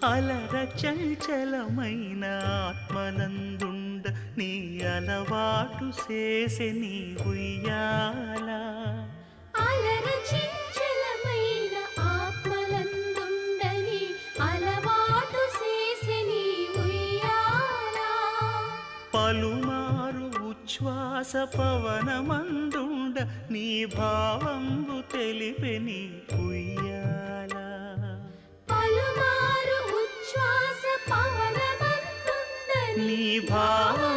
అలర చంచలమైన ఆత్మనందుండ నీ అలవాటు చేసే నీ ఉయ్యాల అలర చంచలమైన ఆత్మనందుండని అలవాటు చేసే నీ ఉయ్యాల పలుమారు ఉచ్ఛ్వాస పవనమందుండ నీ భావంబు తెలిపే నీ ఉయ్యాల పలుమారు ఉచ్ఛ్వాస పవనమందుండని నీ భావం